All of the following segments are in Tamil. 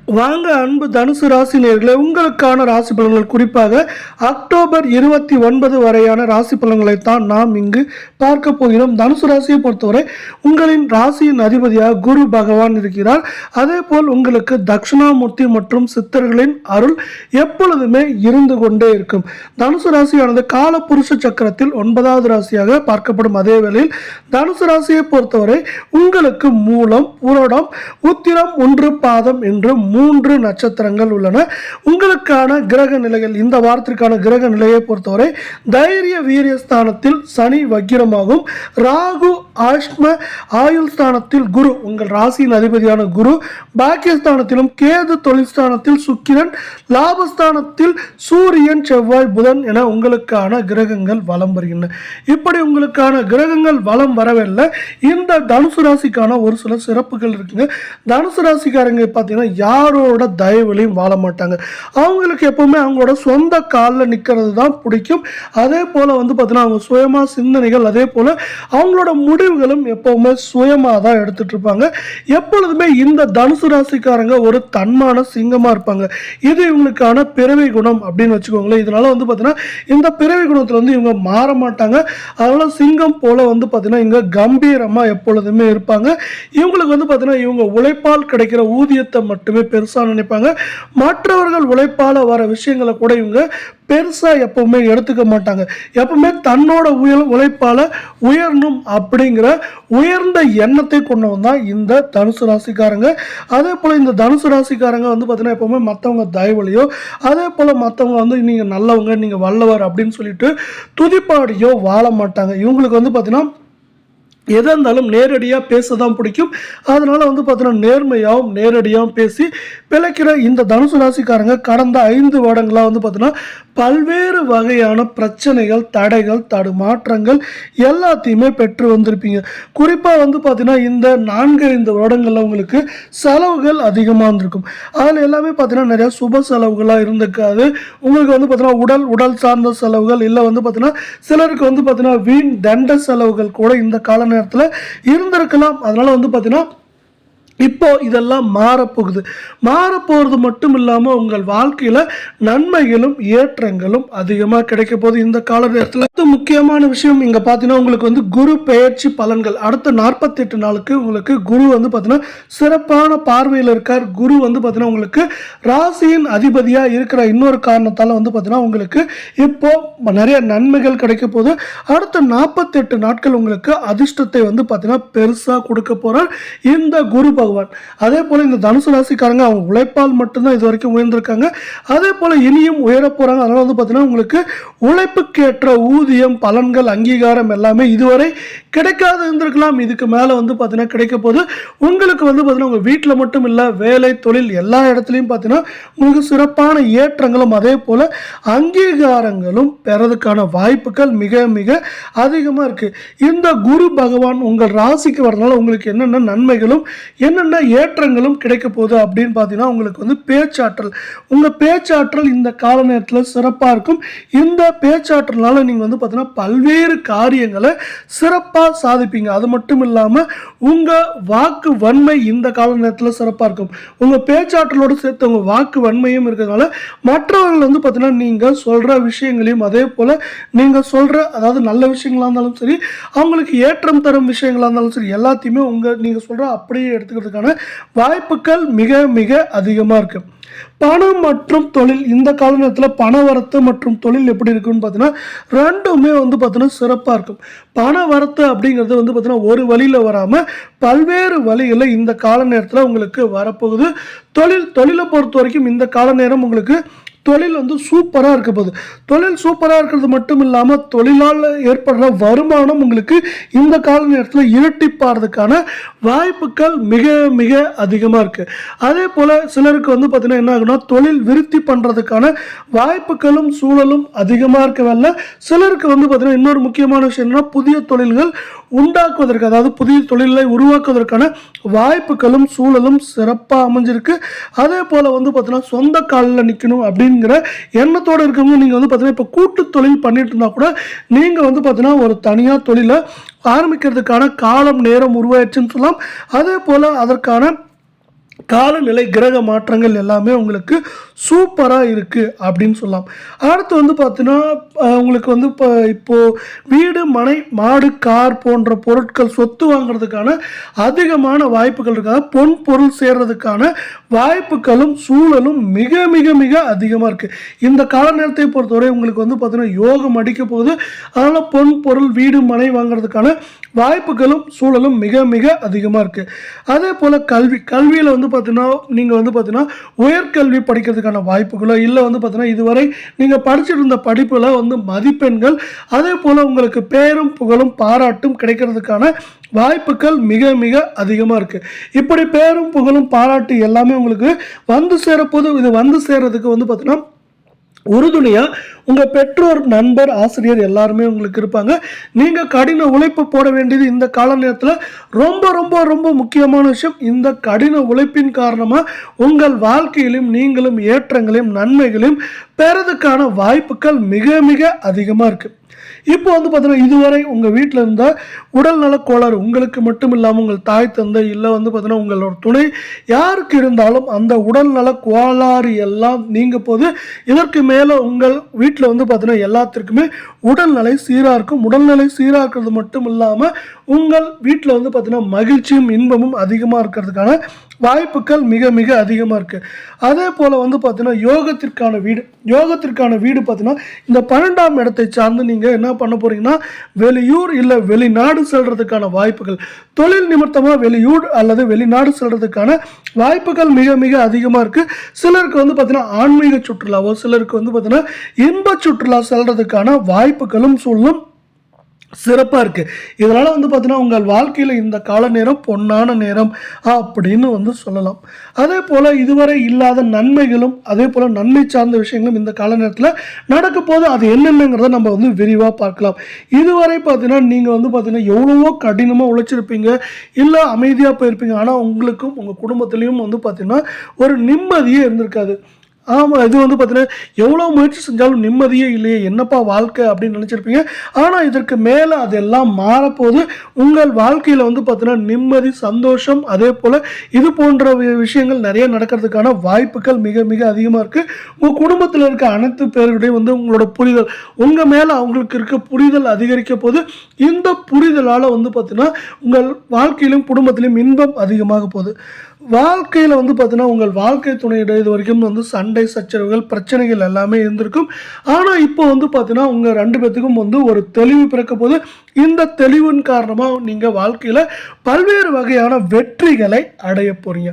வாங்க அன்பு தனுசு ராசி நேயர்களே, உங்களுக்கான ராசி பலன்கள் குறிப்பாக அக்டோபர் 29 வரையான ராசி பலன்களை தான் நாம் இங்கு பார்க்க போகிறோம். தனுசு ராசியை பொறுத்தவரை உங்களின் ராசியின் அதிபதியாக குரு பகவான் இருக்கிறார். அதே போல் உங்களுக்கு தட்சிணாமூர்த்தி மற்றும் சித்தர்களின் அருள் எப்பொழுதுமே இருந்து கொண்டே இருக்கும். தனுசு ராசியானது கால புருஷ சக்கரத்தில் 9வது ராசியாக பார்க்கப்படும். அதே வேளையில் தனுசு ராசியை பொறுத்தவரை உங்களுக்கு மூலம், புரடம், உத்திரம், 1 பாதம் என்று 3 நட்சத்திரங்கள் உள்ளன. உங்களுக்கான கிரக நிலைகள், இந்த வாரத்திற்கான கிரக நிலையை பொறுத்தவரை தைரிய வீரிய ஸ்தானத்தில் சனி வக்கிரமாகும். ராகு ஆஷ்ம ஆயுள் ஸ்தானத்தில் குரு, உங்கள் ராசியின் அதிபதியான குரு, பாக்கியஸ்தானத்திலும் கேது, தொழில் ஸ்தானத்தில் சுக்கிரன், லாபஸ்தானத்தில் சூரியன், செவ்வாய், புதன் என உங்களுக்கான கிரகங்கள் வலம் வருகின்றன. இப்படி உங்களுக்கான கிரகங்கள் வலம் வரவில்லை. இந்த தனுசு ராசிக்கான ஒரு சில சிறப்புகள் இருக்குங்க. தனுசு ராசிக்காரங்க பார்த்தீங்கன்னா யாரோட தயவுலையும் வாழ மாட்டாங்க. அவங்களுக்கு எப்பவுமே அவங்களோட சொந்த காலில் நிற்கிறது தான் பிடிக்கும். அதே போல் பார்த்தீங்கன்னா அவங்க சுயமாக சிந்தனைகள், அதே போல் அவங்களோட முடிவுகளும் எப்பவுமே சுயமாக தான் எடுத்துட்டு இருப்பாங்க. எப்பொழுதுமே இந்த தனுசு ராசிக்காரங்க ஒரு தன்மான சிங்கமாக இருப்பாங்க. இது இவங்களுக்கான பிறவி குணம் அப்படின்னு வச்சுக்கோங்களேன். இதனால பார்த்தீங்கன்னா இந்த பிறவி குணத்தில் இவங்க மாற மாட்டாங்க. அதனால சிங்கம் போல பார்த்தீங்கன்னா இங்க கம்பீரமாக எப்பொழுதுமே இருப்பாங்க. இவங்களுக்கு பார்த்தீங்கன்னா இவங்க உழைப்பால் கிடைக்கிற ஊதியத்தை மட்டுமே பெருசா நினைப்பாங்க. மற்றவர்கள் உழைப்பால வர விஷயங்களை கூட இவங்க பெருசா எப்பவுமே எடுத்துக்க மாட்டாங்க. எப்பவுமே தன்னோட உழைப்பால உயரணும் அப்படிங்கிற உயர்ந்த எண்ணத்தை கொண்டவன் தான் இந்த தனுசு ராசிக்காரங்க. அதே போல இந்த தனுசு ராசிக்காரங்க பார்த்தீங்கன்னா எப்பவுமே மற்றவங்க தயவுலையோ, அதே போல மற்றவங்க நீங்க நல்லவங்க, நீங்க வல்லவர் அப்படின்னு சொல்லிட்டு துதிப்பாடியோ வாழ மாட்டாங்க. இவங்களுக்கு பார்த்தீங்கன்னா எதாக இருந்தாலும் நேரடியாக பேச தான் பிடிக்கும். அதனால் பார்த்தீங்கன்னா நேர்மையாகவும் நேரடியாகவும் பேசி பிழைக்கிற இந்த தனுசு ராசிக்காரங்க கடந்த 5 வருடங்களாக பார்த்தீங்கன்னா பல்வேறு வகையான பிரச்சனைகள், தடைகள், தடுமாற்றங்கள் எல்லாத்தையுமே பெற்று வந்திருப்பீங்க. குறிப்பாக பார்த்தீங்கன்னா இந்த 4-5 வருடங்களில் உங்களுக்கு செலவுகள் அதிகமாக இருந்திருக்கும். அதில் எல்லாமே பார்த்தீங்கன்னா நிறையா சுப செலவுகளாக இருந்திருக்காது. உங்களுக்கு பார்த்தீங்கன்னா உடல் சார்ந்த செலவுகள், இல்லை பார்த்தீங்கன்னா சிலருக்கு பார்த்தீங்கன்னா வீண் தண்ட செலவுகள் கூட இந்த கால நேரத்தில் இருந்திருக்கலாம். அதனால பார்த்தீங்கன்னா இப்போ இதெல்லாம் மாறப்போகிறது மட்டும் இல்லாமல் உங்கள் வாழ்க்கையில் நன்மைகளும் ஏற்றங்களும் அதிகமாக கிடைக்க போகுது இந்த கால நேரத்தில். முக்கியமான விஷயம் இங்கே பார்த்தீங்கன்னா உங்களுக்கு குரு பெயர்ச்சி பலன்கள் அடுத்த 48 நாளுக்கு உங்களுக்கு குரு பார்த்தீங்கன்னா சிறப்பான பார்வையில் இருக்கார். குரு பார்த்தீங்கன்னா உங்களுக்கு ராசியின் அதிபதியாக இருக்கிற இன்னொரு காரணத்தால் பார்த்தீங்கன்னா உங்களுக்கு இப்போ நிறைய நன்மைகள் கிடைக்க போகுது. அடுத்த 48 நாட்கள் உங்களுக்கு அதிர்ஷ்டத்தை பார்த்தீங்கன்னா பெருசாக கொடுக்க போகிறார் இந்த குரு பகவான். அதே போல இந்த தனுசு ராசிக்காரங்க அவங்க உழைப்பால் மட்டும்தான் இது வரைக்கும் உயர்ந்திருக்காங்க. அதே போல இனியும் உயர போறாங்க. அதனால பார்த்தீங்கன்னா உங்களுக்கு உழைப்புக்கேற்ற ஊதியம், பலன்கள், அங்கீகாரம் எல்லாமே இதுவரை கிடைக்காது இருந்திருக்கலாம். இதுக்கு மேலே பார்த்தீங்கன்னா கிடைக்க போது உங்களுக்கு பார்த்தீங்கன்னா உங்கள் வீட்டில் மட்டும் இல்லை, வேலை, தொழில் எல்லா இடத்துலையும் பார்த்தீங்கன்னா உங்களுக்கு சிறப்பான ஏற்றங்களும் அதே போல் அங்கீகாரங்களும் பெறதுக்கான வாய்ப்புகள் மிக மிக அதிகமாக இருக்குது. இந்த குரு பகவான் உங்கள் ராசிக்கு வரதுனால உங்களுக்கு என்னென்ன நன்மைகளும் என்னென்ன ஏற்றங்களும் கிடைக்க போகுது அப்படின்னு பார்த்தீங்கன்னா உங்களுக்கு பேச்சாற்றல், உங்கள் பேச்சாற்றல் இந்த கால நேரத்தில் சிறப்பாக இருக்கும். இந்த பேச்சாற்றல்னால நீங்கள் பார்த்தீங்கன்னா பல்வேறு காரியங்களை சிறப்பாக சாதிப்பீங்க. அது மட்டும் இல்லாமல் உங்கள் வாக்கு வன்மை இந்த கால நேரத்தில் சிறப்பாக இருக்கும். உங்கள் பேச்சாற்றலோடு சேர்த்து உங்கள் வாக்கு வன்மையும் இருக்கிறதுனால மற்றவர்கள் பார்த்தீங்கன்னா நீங்கள் சொல்கிற விஷயங்களையும், அதே போல் நீங்கள் சொல்கிற அதாவது நல்ல விஷயங்களாக இருந்தாலும் சரி, அவங்களுக்கு ஏற்றம் தரும் விஷயங்களாக இருந்தாலும் சரி, எல்லாத்தையுமே நீங்கள் சொல்கிற அப்படியே எடுத்துக்கிறதுக்கான வாய்ப்புகள் மிக மிக அதிகமாக இருக்கு. பணம் மற்றும் தொழில் இந்த கால நேரத்தில் பண வரத்து மற்றும் தொழில் எப்படி இருக்குன்னு பார்த்தீங்கன்னா ரெண்டுமே பார்த்தீங்கன்னா சிறப்பாக இருக்கும். பண வரத்து அப்படிங்கிறது பார்த்தீங்கன்னா ஒரு வழியில் வராமல் பல்வேறு வழிகளில் இந்த கால நேரத்தில் உங்களுக்கு வரப்போகுது. தொழிலை பொறுத்த வரைக்கும் இந்த கால நேரம் உங்களுக்கு தொழில் சூப்பராக இருக்க போகுது. தொழில் சூப்பராக இருக்கிறது மட்டும் இல்லாமல் தொழிலால் ஏற்படுற வருமானம் உங்களுக்கு இந்த கால நேரத்தில் இரட்டிப்பாகிறதுக்கான வாய்ப்புகள் மிக மிக அதிகமாக இருக்குது. அதே போல் சிலருக்கு பார்த்தீங்கன்னா என்ன ஆகுனா தொழில் விருத்தி பண்ணுறதுக்கான வாய்ப்புகளும் சூழலும் அதிகமாக இருக்கவில்லை. சிலருக்கு பார்த்தீங்கன்னா இன்னொரு முக்கியமான விஷயம் என்னன்னா புதிய தொழில்கள் உண்டாக்குவதற்கு, அதாவது புதிய தொழிலை உருவாக்குவதற்கான வாய்ப்புகளும் சூழலும் சிறப்பாக அமைஞ்சிருக்கு. அதே போல் பார்த்தீங்கன்னா சொந்த காலில் நிற்கணும் அப்படின்னு எண்ணத்தோடு இருக்கவங்க நீங்க பார்த்தீங்கன்னா இப்போ கூட்டு தொழில் பண்ணிட்டு இருந்தா கூட நீங்க பார்த்தீங்கன்னா ஒரு தனியார் தொழிலை ஆரம்பிக்கிறதுக்கான காலம் நேரம் உருவாயிடுச்சுன்னு சொல்லலாம். அதே போல அதற்கான காலநிலை கிரக மாற்றங்கள் எல்லாமே உங்களுக்கு சூப்பராக இருக்குது அப்படின்னு சொல்லலாம். அடுத்து வந்து பார்த்தீங்கன்னா உங்களுக்கு வந்து இப்போது வீடு மனை மாடு கார் போன்ற பொருட்கள் சொத்து வாங்கிறதுக்கான அதிகமான வாய்ப்புகள் இருக்காது. பொன் பொருள் சேர்றதுக்கான வாய்ப்புகளும் சூழலும் மிக மிக மிக அதிகமாக இருக்குது. இந்த கால நேரத்தை பொறுத்தவரை உங்களுக்கு வந்து பார்த்தீங்கன்னா யோகம் அடிக்க போகுது. அதனால் பொன் பொருள் வீடு மனை வாங்கிறதுக்கான வாய்ப்புகளும் சூழலும் மிக மிக அதிகமாக இருக்குது. அதே போல் கல்வியில் வந்து பார்த்தீங்கன்னா நீங்கள் வந்து பார்த்தீங்கன்னா உயர்கல்வி படிக்கிறதுக்கான வாய்ப்புகளோ இல்லை வந்து பார்த்தீங்கன்னா இதுவரை நீங்கள் படிச்சுட்டு இருந்த படிப்பில் வந்து மதிப்பெண்கள் அதே போல் உங்களுக்கு பேரும் புகழும் பாராட்டும் கிடைக்கிறதுக்கான வாய்ப்புகள் மிக மிக அதிகமாக இருக்குது. இப்படி பேரும் புகழும் பாராட்டு எல்லாமே உங்களுக்கு வந்து சேரப்போது. இது வந்து சேர்றதுக்கு வந்து பார்த்தீங்கன்னா உறுதுணையாக உங்கள் பெற்றோர் நண்பர் ஆசிரியர் எல்லாருமே உங்களுக்கு இருப்பாங்க. நீங்கள் கடின உழைப்பு போட வேண்டியது இந்த கால நேரத்தில் ரொம்ப ரொம்ப ரொம்ப முக்கியமான விஷயம். இந்த கடின உழைப்பின் காரணமாக உங்கள் வாழ்க்கையிலும் நீங்களும் ஏற்றங்களையும் நன்மைகளையும் பெறதுக்கான வாய்ப்புகள் மிக மிக அதிகமாக இருக்குது. இப்போ வந்து பார்த்தீங்கன்னா இதுவரை உங்கள் வீட்டில் இருந்த உடல்நல கோளாறு உங்களுக்கு மட்டும் இல்லாமல் உங்கள் தாய் தந்தை இல்லை வந்து பார்த்தீங்கன்னா உங்களோட துணை யாருக்கு இருந்தாலும் அந்த உடல்நல கோளாறு எல்லாம் நீங்க போது இதற்கு மேலே உங்கள் வீட்டில் வந்து பார்த்தீங்கன்னா எல்லாத்திற்குமே உடல்நிலை சீராக இருக்கும். உடல்நிலை சீராக இருக்கிறது மட்டும் இல்லாமல் உங்கள் வீட்டில் வந்து பார்த்தீங்கன்னா மகிழ்ச்சியும் இன்பமும் அதிகமாக இருக்கிறதுக்கான வாய்ப்புகள் மிக மிக அதிகமாக இருக்குது. அதே போல் வந்து பார்த்தீங்கன்னா யோகத்திற்கான வீடு பார்த்தீங்கன்னா இந்த 12ஆம் இடத்தை சார்ந்து நீங்கள் என்ன பண்ண போகிறீங்கன்னா வெளியூர் இல்லை வெளிநாடு செல்றதுக்கான வாய்ப்புகள், தொழில் நிமித்தமாக வெளியூர் அல்லது வெளிநாடு செல்றதுக்கான வாய்ப்புகள் மிக மிக அதிகமாக இருக்குது. சிலருக்கு வந்து பார்த்தீங்கன்னா ஆன்மீக சுற்றுலாவோ சிலருக்கு வந்து பார்த்தீங்கன்னா இன்ப சுற்றுலா செல்றதுக்கான வாய்ப்புகளும் சூழலும் சிறப்பாக இருக்குது. இதனால் வந்து பார்த்தீங்கன்னா உங்கள் வாழ்க்கையில் இந்த கால நேரம் பொன்னான நேரம் அப்படின்னு வந்து சொல்லலாம். அதே போல் இதுவரை இல்லாத நன்மைகளும் அதே போல் நன்மை சார்ந்த விஷயங்களும் இந்த கால நேரத்தில் நடக்க போது அது என்னென்னங்கிறத நம்ம வந்து விரிவாக பார்க்கலாம். இதுவரை பார்த்தீங்கன்னா நீங்கள் வந்து பார்த்தீங்கன்னா எவ்வளவோ கடினமாக உழைச்சிருப்பீங்க, இல்லை அமைதியாக போயிருப்பீங்க. ஆனால் உங்களுக்கும் உங்கள் குடும்பத்துலேயும் வந்து பார்த்தீங்கன்னா ஒரு நிம்மதியே இருந்திருக்காது. ஆமாம், இது வந்து பார்த்தீங்கன்னா எவ்வளோ முயற்சி செஞ்சாலும் நிம்மதியே இல்லையே, என்னப்பா வாழ்க்கை அப்படின்னு நினச்சிருப்பீங்க. ஆனால் இதற்கு மேலே அதெல்லாம் மாறப்போது. உங்கள் வாழ்க்கையில் வந்து பார்த்தீங்கன்னா நிம்மதி சந்தோஷம் அதே போல் இது போன்ற விஷயங்கள் நிறைய நடக்கிறதுக்கான வாய்ப்புகள் மிக மிக அதிகமாக இருக்குது. உங்கள் குடும்பத்தில் இருக்க அனைத்து பேருடையும் வந்து உங்களோட புரிதல் உங்கள் மேலே அவங்களுக்கு இருக்க புரிதல் அதிகரிக்க போது. இந்த புரிதலால் வந்து பார்த்தீங்கன்னா உங்கள் வாழ்க்கையிலும் குடும்பத்திலும் இன்பம் அதிகமாக போகுது. வாழ்க்கையில் வந்து பார்த்தீங்கன்னா உங்கள் வாழ்க்கை துணையிட இது வரைக்கும் வந்து சண்டை சச்சரவுகள் பிரச்சனைகள் எல்லாமே இருந்திருக்கும். ஆனால் இப்போ வந்து பார்த்தீங்கன்னா உங்கள் 2 பேத்துக்கும் வந்து ஒரு தெளிவு பிறக்க போது. இந்த தெளிவின் காரணமாக நீங்கள் வாழ்க்கையில் பல்வேறு வகையான வெற்றிகளை அடைய போகிறீங்க.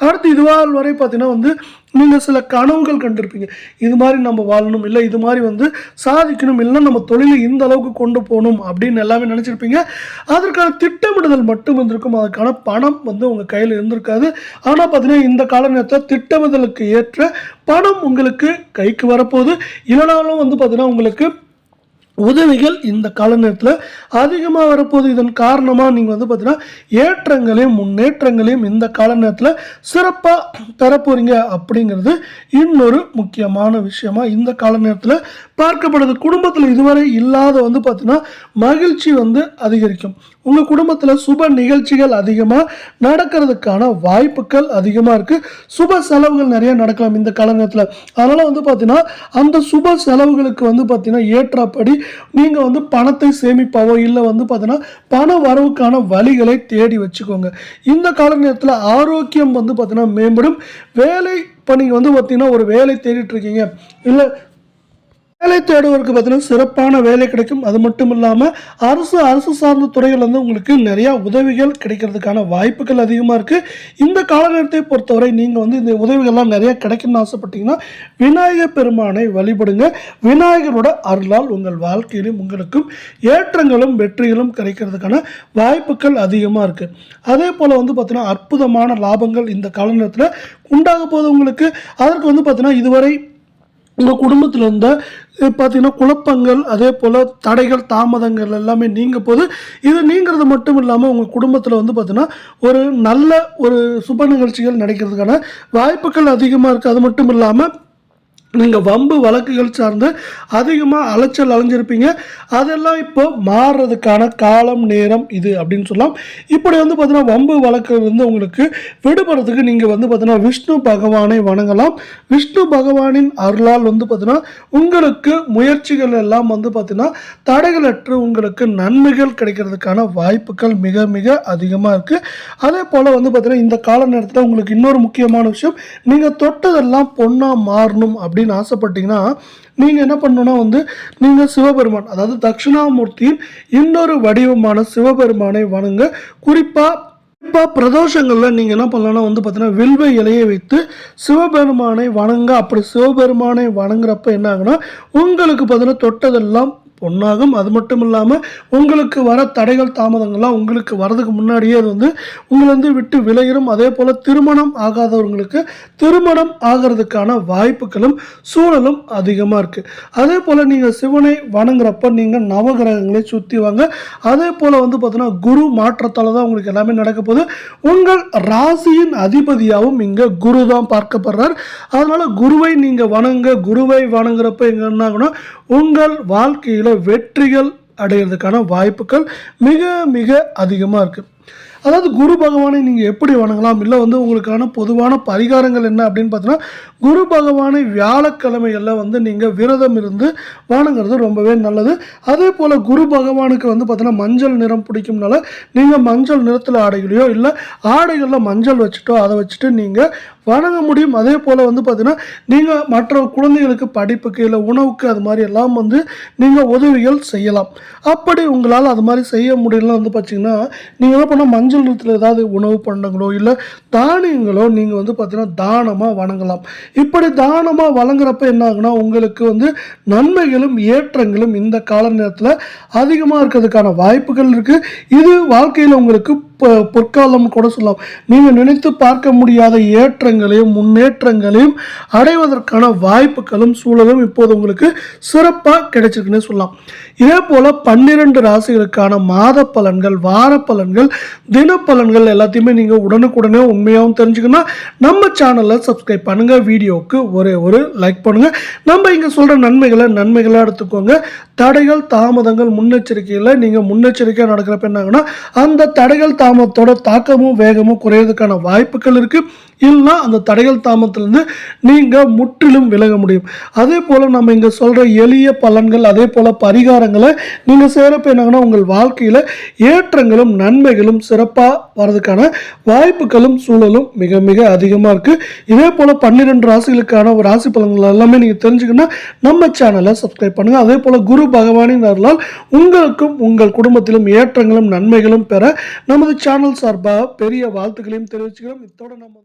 அடுத்து இதுவால் வரை பார்த்தீங்கன்னா வந்து நீங்கள் சில கனவுகள் கண்டிருப்பீங்க. இது மாதிரி நம்ம வாழணும், இல்லை இது மாதிரி வந்து சாதிக்கணும், இல்லைன்னா நம்ம தொழிலை இந்த அளவுக்கு கொண்டு போகணும் அப்படின்னு எல்லாமே நினச்சிருப்பீங்க. அதற்கான திட்டமிடுதல் மட்டும் இருந்திருக்கும். அதுக்கான பணம் வந்து உங்கள் கையில் இருந்திருக்காது. ஆனால் பார்த்தீங்கன்னா இந்த கால நேரத்தில் திட்டமிடலுக்கு ஏற்ற பணம் உங்களுக்கு கைக்கு வரப்போகுது. இல்லைனாலும் வந்து பார்த்தீங்கன்னா உங்களுக்கு உதவிகள் இந்த கால நேரத்தில் அதிகமாக வரப்போகுது. இதன் காரணமாக நீங்கள் வந்து பார்த்தீங்கன்னா ஏற்றங்களையும் முன்னேற்றங்களையும் இந்த கால நேரத்தில் சிறப்பாக பெறப்போகிறீங்க அப்படிங்கிறது இன்னொரு முக்கியமான விஷயமா இந்த கால நேரத்தில் பார்க்கப்படுது. குடும்பத்தில் இதுவரை இல்லாத வந்து பார்த்தீங்கன்னா மகிழ்ச்சி வந்து அதிகரிக்கும். உங்கள் குடும்பத்தில் சுப நிகழ்ச்சிகள் அதிகமாக நடக்கிறதுக்கான வாய்ப்புகள் அதிகமாக இருக்குது. சுப செலவுகள் நிறைய நடக்கலாம் இந்த கால நேரத்தில். அதனால் வந்து பார்த்தீங்கன்னா அந்த சுப செலவுகளுக்கு வந்து பார்த்தீங்கன்னா ஏற்றப்படி நீங்கள் வந்து பணத்தை சேமிப்பாவோ இல்லை வந்து பார்த்தீங்கன்னா பண வரவுக்கான வழிகளை தேடி வச்சுக்கோங்க. இந்த கால நேரத்தில் ஆரோக்கியம் வந்து பார்த்தீங்கன்னா மேம்படும். வேலை இப்போ நீங்கள் வந்து பார்த்தீங்கன்னா ஒரு வேலை தேடிட்டு இருக்கீங்க, இல்லை வேலை தேடுவதற்கு பார்த்தீங்கன்னா சிறப்பான வேலை கிடைக்கும். அது மட்டும் இல்லாமல் அரசு சார்ந்த துறைகள் வந்து உங்களுக்கு நிறையா உதவிகள் கிடைக்கிறதுக்கான வாய்ப்புகள் அதிகமாக இருக்குது. இந்த கால நேரத்தை பொறுத்தவரை நீங்கள் வந்து இந்த உதவிகள்லாம் நிறையா கிடைக்கும்னு ஆசைப்பட்டீங்கன்னா விநாயகர் பெருமானை வழிபடுங்க. விநாயகரோட அருளால் உங்கள் வாழ்க்கையிலும் உங்களுக்கும் ஏற்றங்களும் வெற்றிகளும் கிடைக்கிறதுக்கான வாய்ப்புகள் அதிகமாக இருக்குது. அதே போல் வந்து பார்த்தீங்கன்னா அற்புதமான லாபங்கள் இந்த கால நேரத்தில் உண்டாக போது உங்களுக்கு. அதற்கு வந்து பார்த்தீங்கன்னா இதுவரை உங்கள் குடும்பத்தில் இருந்த பார்த்தீங்கன்னா குழப்பங்கள் அதே போல் தடைகள் தாமதங்கள் எல்லாமே நீங்க போது. இது நீங்கிறது மட்டும் இல்லாமல் உங்கள் குடும்பத்தில் வந்து பார்த்தீங்கன்னா ஒரு நல்ல ஒரு சுப நிகழ்ச்சிகள் நடக்கிறதுக்கான வாய்ப்புகள் அதிகமாக இருக்குது. அது மட்டும் இல்லாமல் நீங்கள் வம்பு வழக்குகள் சார்ந்து அதிகமாக அலைச்சல் அலைஞ்சிருப்பீங்க. அதெல்லாம் இப்போ மாறுறதுக்கான காலம் நேரம் இது அப்படின்னு சொல்லலாம். இப்படி வந்து பார்த்தீங்கன்னா வம்பு வழக்குலேருந்து உங்களுக்கு விடுபடுறதுக்கு நீங்கள் வந்து பார்த்தீங்கன்னா விஷ்ணு பகவானை வணங்கலாம். விஷ்ணு பகவானின் அருளால் வந்து பார்த்தீங்கன்னா உங்களுக்கு முயற்சிகள் எல்லாம் வந்து பார்த்தீங்கன்னா தடைகளற்று உங்களுக்கு நன்மைகள் கிடைக்கிறதுக்கான வாய்ப்புகள் மிக மிக அதிகமாக இருக்குது. அதே போல் வந்து பார்த்தீங்கன்னா இந்த கால நேரத்தில் உங்களுக்கு இன்னொரு முக்கியமான விஷயம், நீங்கள் தொட்டதெல்லாம் பொண்ணாக மாறணும் அப்படின்னு ஆசைப்பட்டீங்கன்னா நீங்கள் என்ன பண்ணணும்னா வந்து நீங்கள் சிவபெருமான், அதாவது தட்சிணாமூர்த்தியின் இன்னொரு வடிவமான சிவபெருமானை வணங்க. குறிப்பாக பிரதோஷங்களில் நீங்கள் என்ன பண்ணலாம்னா வந்து பார்த்தீங்கன்னா வில்வ இலையை வைத்து சிவபெருமானை வணங்க. அப்படி சிவபெருமானை வணங்குறப்ப என்ன ஆகுனா உங்களுக்கு பார்த்தீங்கன்னா தொட்டதெல்லாம் பொண்ணாகும். அது மட்டும் இல்லாமல் உங்களுக்கு வர தடைகள் தாமதங்கள்லாம் உங்களுக்கு வரதுக்கு முன்னாடியே அது வந்து உங்களை வந்து விட்டு விலகிடும். அதே போல் திருமணம் ஆகாதவங்களுக்கு திருமணம் ஆகிறதுக்கான வாய்ப்புகளும் சூழலும் அதிகமாக இருக்குது. அதே போல் நீங்கள் சிவனை வணங்குறப்ப நீங்கள் நவகிரகங்களை சுற்றி வாங்க. அதே போல் வந்து பார்த்தீங்கன்னா குரு மாற்றத்தால் தான் உங்களுக்கு எல்லாமே நடக்க போகுது. உங்கள் ராசியின் அதிபதியாகவும் இங்கே குரு தான் பார்க்கப்படுறார். அதனால் குருவை நீங்கள் வணங்க. குருவை வணங்குறப்ப எங்கே என்ன ஆகுனா உங்கள் வாழ்க்கையில் வெற்றிகள் அடைகிறதுக்கான வாய்ப்புகள் மிக மிக அதிகமாக இருக்குது. அதாவது குரு பகவானை நீங்கள் எப்படி வணங்கலாம், இல்லை வந்து உங்களுக்கான பொதுவான பரிகாரங்கள் என்ன அப்படின்னு பார்த்தீங்கன்னா குரு பகவானை வியாழக்கிழமைகளில் வந்து நீங்கள் விரதம் இருந்து வணங்குறது ரொம்பவே நல்லது. அதே போல் குரு பகவானுக்கு வந்து பார்த்தீங்கன்னா மஞ்சள் நிறம் பிடிக்கும்னால நீங்கள் மஞ்சள் நிறத்தில் ஆடைகளையோ இல்லை ஆடைகளில் மஞ்சள் வச்சுட்டோ அதை வச்சுட்டு நீங்கள் வணங்க முடியும். அதே போல் வந்து பார்த்தீங்கன்னா நீங்கள் மற்ற குழந்தைகளுக்கு படிப்புக்கு இல்லை உணவுக்கு அது மாதிரி எல்லாம் வந்து நீங்கள் உதவிகள் செய்யலாம். அப்படி உங்களால் அது மாதிரி செய்ய முடியலன்னு வந்து பார்த்தீங்கன்னா நீங்கள் என்ன பண்ணால் மஞ்சள் நிறத்தில் ஏதாவது உணவு பண்டங்களோ இல்லை தானியங்களோ நீங்கள் வந்து பார்த்தீங்கன்னா தானமாக வணங்கலாம். இப்படி தானமாக வழங்குறப்ப என்ன ஆகுனா உங்களுக்கு வந்து நன்மைகளும் ஏற்றங்களும் இந்த கால நேரத்தில் அதிகமாக இருக்கிறதுக்கான வாய்ப்புகள் இருக்குது. இது வாழ்க்கையில் உங்களுக்கு பொற்காலம் கூட சொல்லலாம். நீங்கள் நினைத்து பார்க்க முடியாத ஏற்றங்களையும் முன்னேற்றங்களையும் அடைவதற்கான வாய்ப்புகளும் சூழலும் இப்போது உங்களுக்கு சிறப்பாக கிடைச்சிருக்குன்னு சொல்லலாம். இதே போல் 12 ராசிகளுக்கான மாத பலன்கள், வார பலன்கள், தினப்பலன்கள் எல்லாத்தையுமே நீங்கள் உடனுக்குடனே உண்மையாகவும் தெரிஞ்சுக்கணும். நம்ம சேனலில் சப்ஸ்கிரைப் பண்ணுங்கள். வீடியோவுக்கு ஒரு லைக் பண்ணுங்கள். நம்ம இங்கே சொல்கிற நன்மைகளை எடுத்துக்கோங்க. தடைகள் தாமதங்கள் முன்னெச்சரிக்கையில் நீங்கள் முன்னெச்சரிக்கையாக நடக்கிறப்ப என்ன ஆகுனா அந்த தடைகள் தாமதத்தோட தாக்கமும் வேகமும் குறையிறதுக்கான வாய்ப்புகள் இருக்குது. இல்லைனா அந்த தடைகள் தாமதத்திலிருந்து நீங்கள் முற்றிலும் விலக முடியும். அதே போல் நம்ம இங்கே சொல்கிற எளிய பலன்கள் அதே போல் பரிகாரங்களை நீங்கள் செய்கிறப்ப என்னாங்கன்னா உங்கள் வாழ்க்கையில் ஏற்றங்களும் நன்மைகளும் சிறப்பாக வரதுக்கான வாய்ப்புகளும் சூழலும் மிக மிக அதிகமாக இருக்குது. இதே போல் 12 ராசிகளுக்கான ராசி பலன்கள் எல்லாமே நீங்கள் தெரிஞ்சுக்கணும்னா நம்ம சேனலை சப்ஸ்கிரைப் பண்ணுங்கள். அதே போல் குரு பகவானின் அருளால் உங்களுக்கும் உங்கள் குடும்பத்திலும் ஏற்றங்களும் நன்மைகளும் பெற நமது சேனல் சார்பாக பெரிய வாழ்த்துக்களையும் தெரிவிச்சுக்கிறோம். இதோட நம்ம